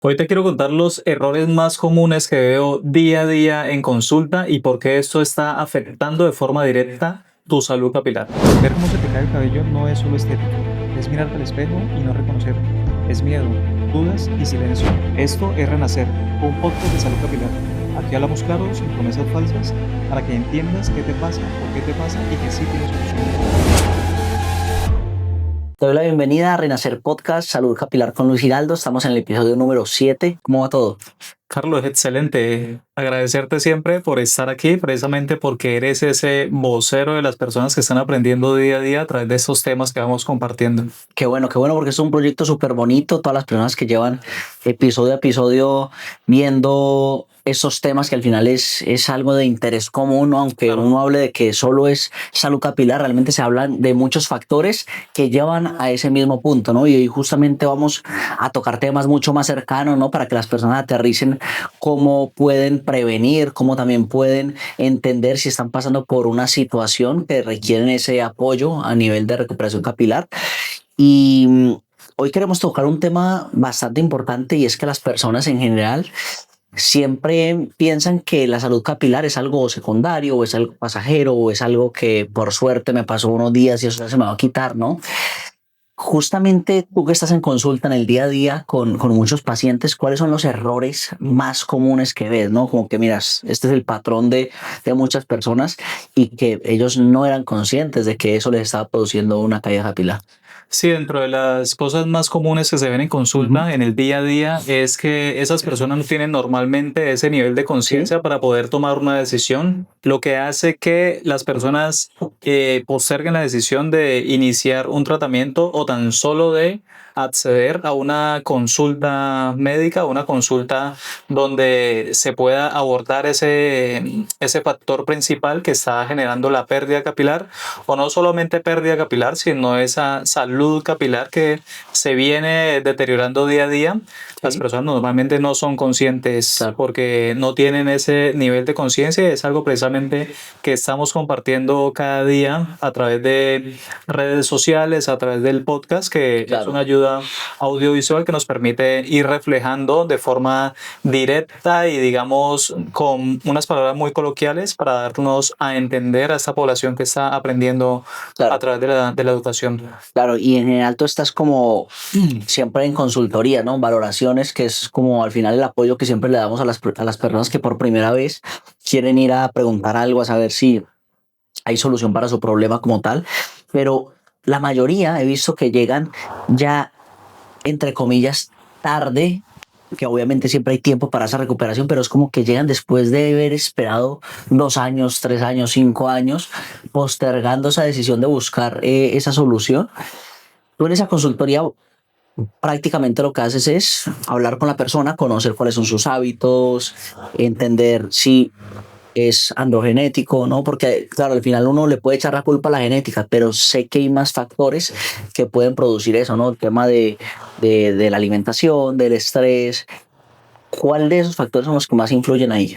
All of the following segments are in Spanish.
Hoy te quiero contar los errores más comunes que veo día a día en consulta y por qué esto está afectando de forma directa tu salud capilar. Ver cómo se te cae el cabello no es solo estético, es mirarte al espejo y no reconocerte. Es miedo, dudas y silencio. Esto es Renacer, un podcast de salud capilar. Aquí hablamos claro, sin promesas falsas, para que entiendas qué te pasa, por qué te pasa y que sí tienes solución. Te doy la bienvenida a Renacer Podcast, Salud Capilar con Luis Giraldo. Estamos en el episodio número 7. ¿Cómo va todo? Carlos, excelente. Agradecerte siempre por estar aquí, precisamente porque eres ese vocero de las personas que están aprendiendo día a día a través de estos temas que vamos compartiendo. Qué bueno, porque es un proyecto súper bonito. Todas las personas que llevan episodio a episodio viendo esos temas que al final es algo de interés común, ¿no? Aunque Claro. uno hable de que solo es salud capilar, realmente se hablan de muchos factores que llevan a ese mismo punto, ¿no? Y hoy justamente vamos a tocar temas mucho más cercanos, ¿no? Para que las personas aterricen cómo pueden prevenir, cómo también pueden entender si están pasando por una situación que requieren ese apoyo a nivel de recuperación capilar. Y hoy queremos tocar un tema bastante importante y es que las personas en general siempre piensan que la salud capilar es algo secundario o es algo pasajero o es algo que por suerte me pasó unos días y eso ya se me va a quitar, ¿no? Justamente tú que estás en consulta en el día a día con muchos pacientes, ¿cuáles son los errores más comunes que ves, no? Como que miras, este es el patrón de muchas personas y que ellos no eran conscientes de que eso les estaba produciendo una caída capilar. Sí, dentro de las cosas más comunes que se ven en Ujú. consulta en el día a día es que esas personas no tienen normalmente ese nivel de Sí, conciencia para poder tomar una decisión, lo que hace que las personas posterguen la decisión de iniciar un tratamiento o tan solo de acceder a una consulta médica, una consulta donde se pueda abordar ese factor principal que está generando la pérdida capilar, o no solamente pérdida capilar, sino esa salud capilar que se viene deteriorando día a día. Las sí, personas normalmente no son conscientes claro. porque no tienen ese nivel de conciencia, y es algo precisamente que estamos compartiendo cada día a través de redes sociales, a través del podcast, que es una Claro. ayuda audiovisual que nos permite ir reflejando de forma directa y, digamos, con unas palabras muy coloquiales para darnos a entender a esta población que está aprendiendo a Claro, través de la educación. claro, y en general tú estás como siempre en consultoría, ¿no? Valoraciones, que es como al final el apoyo que siempre le damos a las personas que por primera vez quieren ir a preguntar algo, a saber si hay solución para su problema como tal, pero la mayoría he visto que llegan ya, entre comillas, tarde, que obviamente siempre hay tiempo para esa recuperación, pero es como que llegan después de haber esperado 2 años, 3 años, 5 años, postergando esa decisión de buscar esa solución. Tú en esa consultoría prácticamente lo que haces es hablar con la persona, conocer cuáles son sus hábitos, entender si es androgenético, ¿no? Porque, claro, al final uno le puede echar la culpa a la genética, pero sé que hay más factores que pueden producir eso, ¿no? El tema de la alimentación, del estrés. ¿Cuál de esos factores son los que más influyen ahí?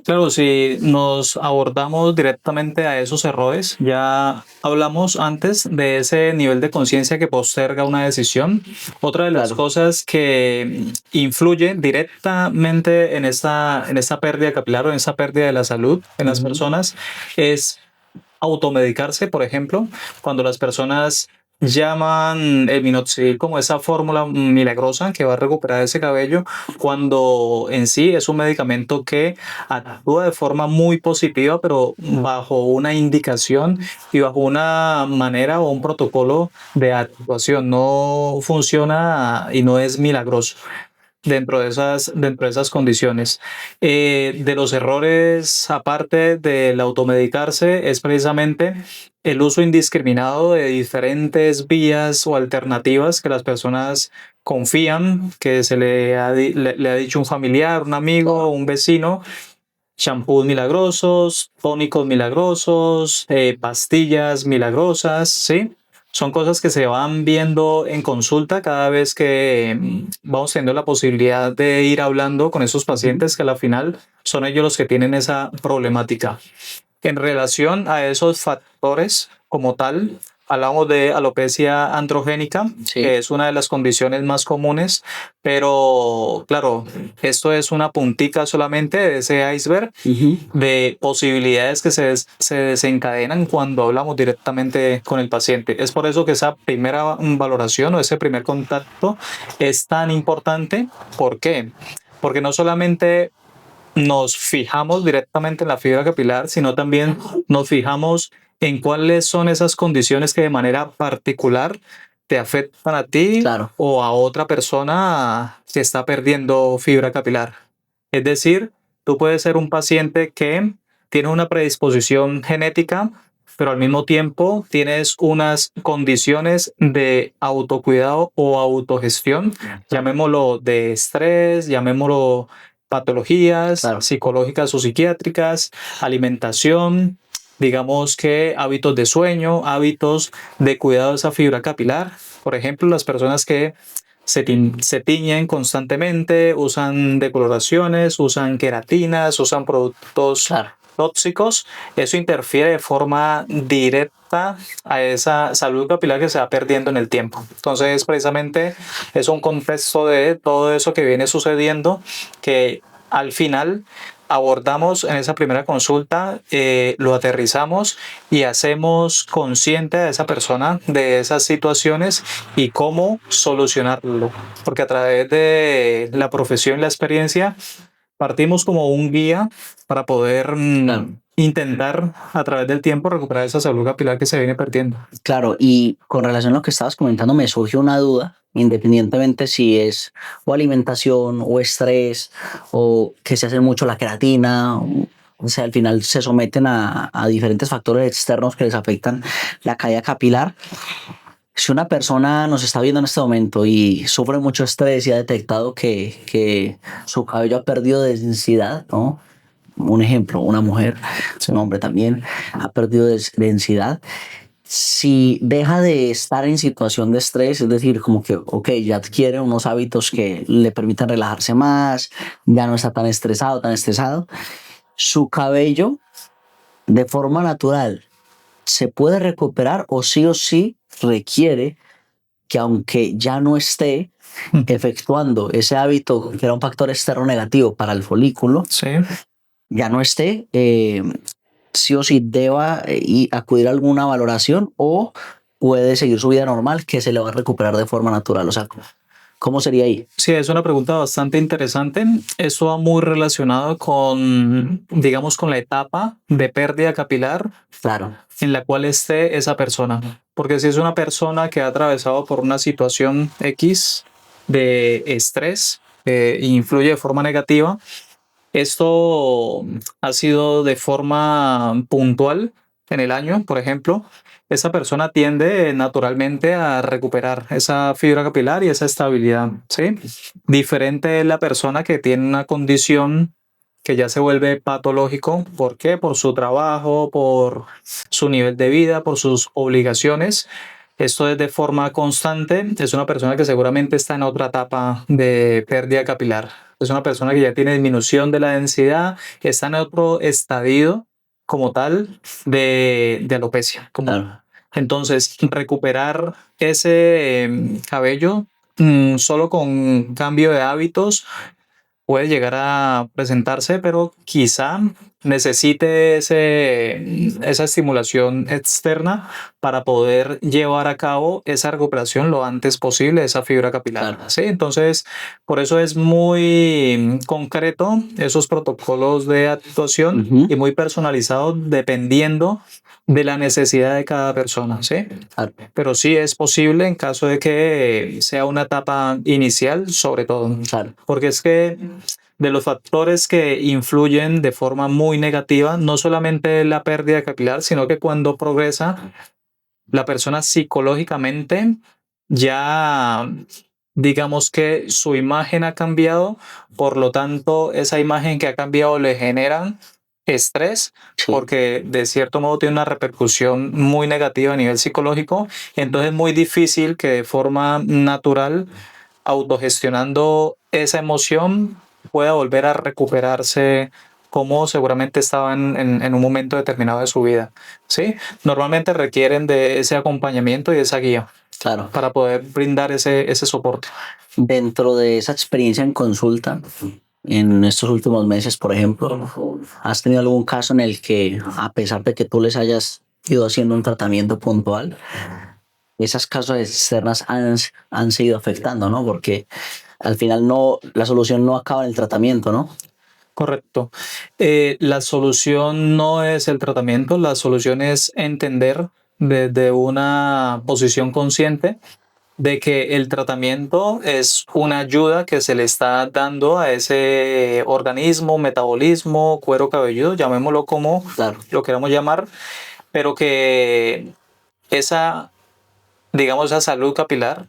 Claro, si nos abordamos directamente a esos errores, ya hablamos antes de ese nivel de conciencia que posterga una decisión. Otra de las Claro. cosas que influye directamente en esta pérdida capilar o en esa pérdida de la salud en las Ujú. personas es automedicarse, por ejemplo, cuando las personas llaman el minoxidil como esa fórmula milagrosa que va a recuperar ese cabello, cuando en sí es un medicamento que actúa de forma muy positiva, pero bajo una indicación y bajo una manera o un protocolo de actuación. No funciona y no es milagroso dentro de esas condiciones. De los errores, aparte del automedicarse, es precisamente el uso indiscriminado de diferentes vías o alternativas que las personas confían, que se le ha dicho un familiar, un amigo, un vecino: champús milagrosos, tónicos milagrosos, pastillas milagrosas, ¿sí? Son cosas que se van viendo en consulta cada vez que vamos teniendo la posibilidad de ir hablando con esos Ujú. pacientes que al final son ellos los que tienen esa problemática. En relación a esos factores como tal, hablamos de alopecia androgénica, Sí. que es una de las condiciones más comunes, pero claro, esto es una puntica solamente de ese iceberg Ujú. de posibilidades que se desencadenan cuando hablamos directamente con el paciente. Es por eso que esa primera valoración o ese primer contacto es tan importante. ¿Por qué? Porque no solamente nos fijamos directamente en la fibra capilar, sino también nos fijamos en cuáles son esas condiciones que de manera particular te afectan a ti Claro. o a otra persona que está perdiendo fibra capilar. Es decir, tú puedes ser un paciente que tiene una predisposición genética, pero al mismo tiempo tienes unas condiciones de autocuidado o autogestión, llamémoslo de estrés, llamémoslo patologías Claro. psicológicas o psiquiátricas, alimentación, digamos que hábitos de sueño, hábitos de cuidado de esa fibra capilar. Por ejemplo, las personas que se tiñen constantemente, usan decoloraciones, usan queratinas, usan productos Claro. tóxicos, eso interfiere de forma directa a esa salud capilar que se va perdiendo en el tiempo. Entonces, precisamente es un contexto de todo eso que viene sucediendo que al final abordamos en esa primera consulta, lo aterrizamos y hacemos consciente a esa persona de esas situaciones y cómo solucionarlo. Porque a través de la profesión y la experiencia partimos como un guía para poder Claro. intentar a través del tiempo recuperar esa salud capilar que se viene perdiendo. Claro, y con relación a lo que estabas comentando, me surgió una duda, independientemente si es o alimentación o estrés o que se hace mucho la queratina, o sea, al final se someten a diferentes factores externos que les afectan la caída capilar. Si una persona nos está viendo en este momento y sufre mucho estrés y ha detectado que su cabello ha perdido densidad, ¿no? Un ejemplo, una mujer, un hombre también, ha perdido densidad. Si deja de estar en situación de estrés, es decir, como que, ok, ya adquiere unos hábitos que le permitan relajarse más, ya no está tan estresado, su cabello de forma natural se puede recuperar o sí requiere que aunque ya no esté efectuando ese hábito que era un factor externo negativo para el folículo, Sí. ya no esté, sí o sí deba acudir a alguna valoración o puede seguir su vida normal que se le va a recuperar de forma natural. O sea, ¿cómo sería ahí? Sí, es una pregunta bastante interesante. Esto va muy relacionado con, digamos, con la etapa de pérdida capilar Claro, en la cual esté esa persona. Porque si es una persona que ha atravesado por una situación X de estrés que influye de forma negativa, esto ha sido de forma puntual en el año, por ejemplo, esa persona tiende naturalmente a recuperar esa fibra capilar y esa estabilidad, ¿sí? Diferente es la persona que tiene una condición que ya se vuelve patológico. ¿Por qué? Por su trabajo, por su nivel de vida, por sus obligaciones. Esto es de forma constante. Es una persona que seguramente está en otra etapa de pérdida capilar. Es una persona que ya tiene disminución de la densidad, que está en otro estadio como tal de alopecia. claro. Entonces, recuperar ese cabello solo con cambio de hábitos puede llegar a presentarse, pero quizá necesite esa estimulación externa para poder llevar a cabo esa recuperación lo antes posible de esa fibra capilar. Claro. ¿Sí? Entonces, por eso es muy concreto esos protocolos de actuación Ujú. y muy personalizados dependiendo de la necesidad de cada persona. ¿Sí? Claro. Pero sí es posible en caso de que sea una etapa inicial, sobre todo. Claro. Porque es que de los factores que influyen de forma muy negativa, no solamente la pérdida capilar, sino que cuando progresa, la persona psicológicamente ya, digamos que su imagen ha cambiado, por lo tanto, esa imagen que ha cambiado le genera estrés, Sí. porque de cierto modo tiene una repercusión muy negativa a nivel psicológico, entonces es muy difícil que de forma natural, autogestionando esa emoción, pueda volver a recuperarse cómo seguramente estaban en un momento determinado de su vida, ¿sí? Normalmente requieren de ese acompañamiento y esa guía Claro. para poder brindar ese soporte. Dentro de esa experiencia en consulta, en estos últimos meses, por ejemplo, ¿has tenido algún caso en el que, a pesar de que tú les hayas ido haciendo un tratamiento puntual, esas causas externas han seguido afectando, ¿no? Porque al final no, la solución no acaba en el tratamiento, ¿no? Correcto. La solución no es el tratamiento, la solución es entender desde una posición consciente de que el tratamiento es una ayuda que se le está dando a ese organismo, metabolismo, cuero cabelludo, llamémoslo como Claro, lo queramos llamar, pero que esa, digamos, esa salud capilar,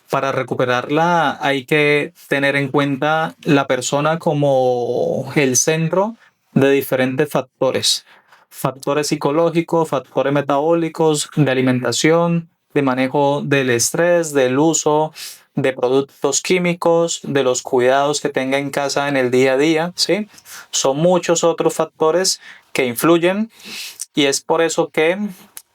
para recuperarla hay que tener en cuenta la persona como el centro de diferentes factores. Factores psicológicos, factores metabólicos, de alimentación, de manejo del estrés, del uso de productos químicos, de los cuidados que tenga en casa en el día a día, ¿sí? Son muchos otros factores que influyen y es por eso que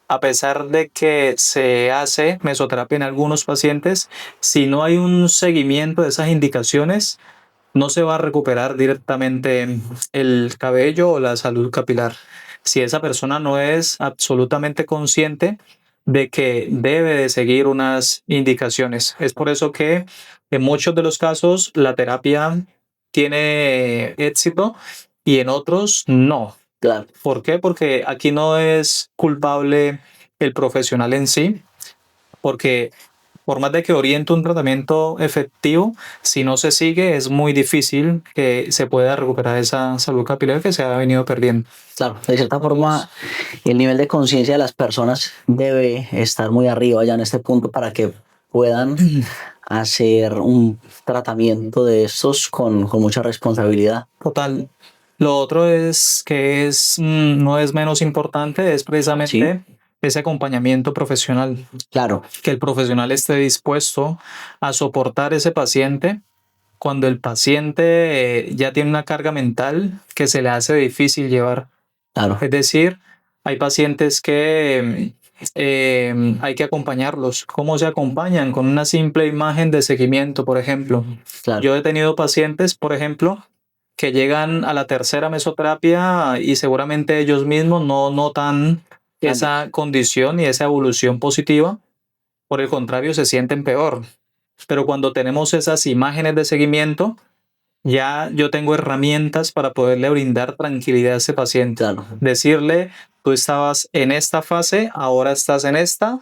a pesar de que se hace mesoterapia en algunos pacientes, si no hay un seguimiento de esas indicaciones, no se va a recuperar directamente el cabello o la salud capilar. Si esa persona no es absolutamente consciente de que debe de seguir unas indicaciones. Es por eso que en muchos de los casos la terapia tiene éxito y en otros no. claro. ¿Por qué? Porque aquí no es culpable el profesional en sí, porque por más de que oriente un tratamiento efectivo, si no se sigue es muy difícil que se pueda recuperar esa salud capilar que se ha venido perdiendo. Claro, de cierta forma, el nivel de conciencia de las personas debe estar muy arriba ya en este punto para que puedan hacer un tratamiento de estos con mucha responsabilidad. Total. Lo otro es que no es menos importante, es precisamente ese acompañamiento profesional. Claro, Que el profesional esté dispuesto a soportar ese paciente cuando el paciente ya tiene una carga mental que se le hace difícil llevar. claro, Es decir, hay pacientes que hay que acompañarlos. ¿Cómo se acompañan? Con una simple imagen de seguimiento, por ejemplo. claro. Yo he tenido pacientes, por ejemplo, que llegan a la tercera mesoterapia y seguramente ellos mismos no notan esa condición y esa evolución positiva. Por el contrario, se sienten peor. Pero cuando tenemos esas imágenes de seguimiento, ya yo tengo herramientas para poderle brindar tranquilidad a ese paciente. Claro. Decirle, tú estabas en esta fase, ahora estás en esta,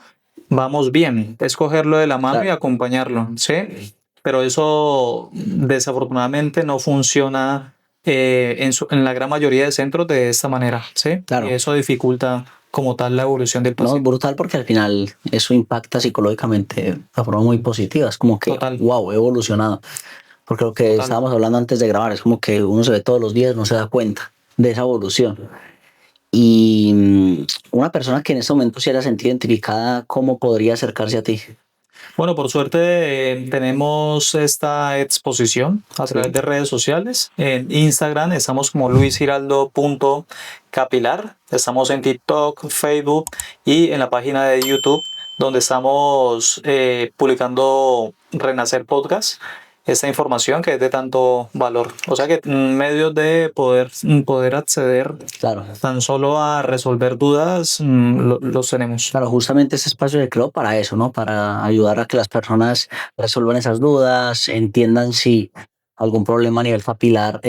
vamos bien. Es cogerlo de la mano Claro. y acompañarlo, ¿sí? Pero eso desafortunadamente no funciona en la gran mayoría de centros de esta manera, ¿sí? Claro. Y eso dificulta como tal la evolución del No, es paciente. brutal porque al final eso impacta psicológicamente de forma muy positiva. Es como que, Total. wow, he evolucionado. Porque lo que Total. estábamos hablando antes de grabar es como que uno se ve todos los días, no se da cuenta de esa evolución. Y una persona que en este momento se haya sentido identificada, ¿cómo podría acercarse a ti? Bueno, por suerte tenemos esta exposición a través de redes sociales. En Instagram estamos como luisgiraldo.capilar. Estamos en TikTok, Facebook y en la página de YouTube donde estamos publicando Renacer Podcast. Esta información que es de tanto valor. O sea que medios de poder acceder Claro. tan solo a resolver dudas los tenemos. Claro, justamente este espacio se creó para eso, ¿no? Para ayudar a que las personas resuelvan esas dudas, entiendan si algún problema a nivel capilar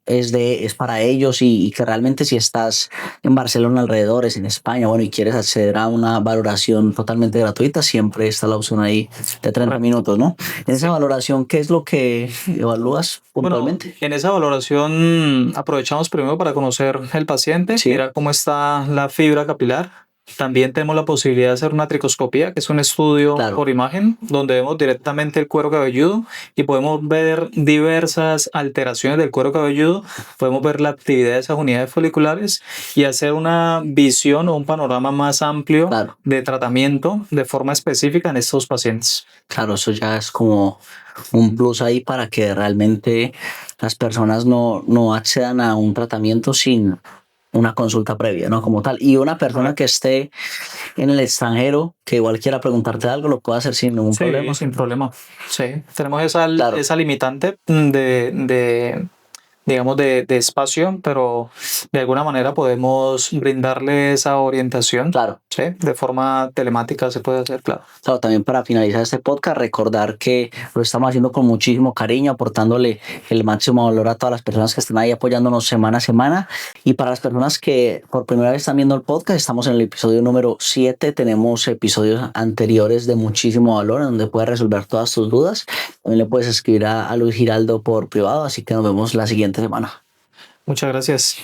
es para ellos y que realmente si estás en Barcelona alrededores, en España, bueno, y quieres acceder a una valoración totalmente gratuita, siempre está la opción ahí de 30 minutos, ¿no? En esa valoración, ¿qué es lo que evalúas puntualmente? Bueno, en esa valoración aprovechamos primero para conocer el paciente, Sí. mirar cómo está la fibra capilar. También tenemos la posibilidad de hacer una tricoscopía, que es un estudio Claro. por imagen, donde vemos directamente el cuero cabelludo y podemos ver diversas alteraciones del cuero cabelludo, podemos ver la actividad de esas unidades foliculares y hacer una visión o un panorama más amplio Claro. de tratamiento de forma específica en estos pacientes. Claro, eso ya es como un plus ahí para que realmente las personas no accedan a un tratamiento sin una consulta previa, ¿no? Como tal. Y una persona que esté en el extranjero, que igual quiera preguntarte algo, lo puede hacer sin ningún Sí, problema. sin problema. Sí, tenemos esa, Claro. esa limitante digamos, de espacio, pero de alguna manera podemos brindarle esa orientación. Claro. Sí, de forma telemática se puede hacer, claro. Claro, también para finalizar este podcast, recordar que lo estamos haciendo con muchísimo cariño, aportándole el máximo valor a todas las personas que están ahí apoyándonos semana a semana. Y para las personas que por primera vez están viendo el podcast, estamos en el episodio número 7. Tenemos episodios anteriores de muchísimo valor, en donde puedes resolver todas tus dudas. También le puedes escribir a Luis Giraldo por privado, así que nos vemos la siguiente semana. Muchas gracias.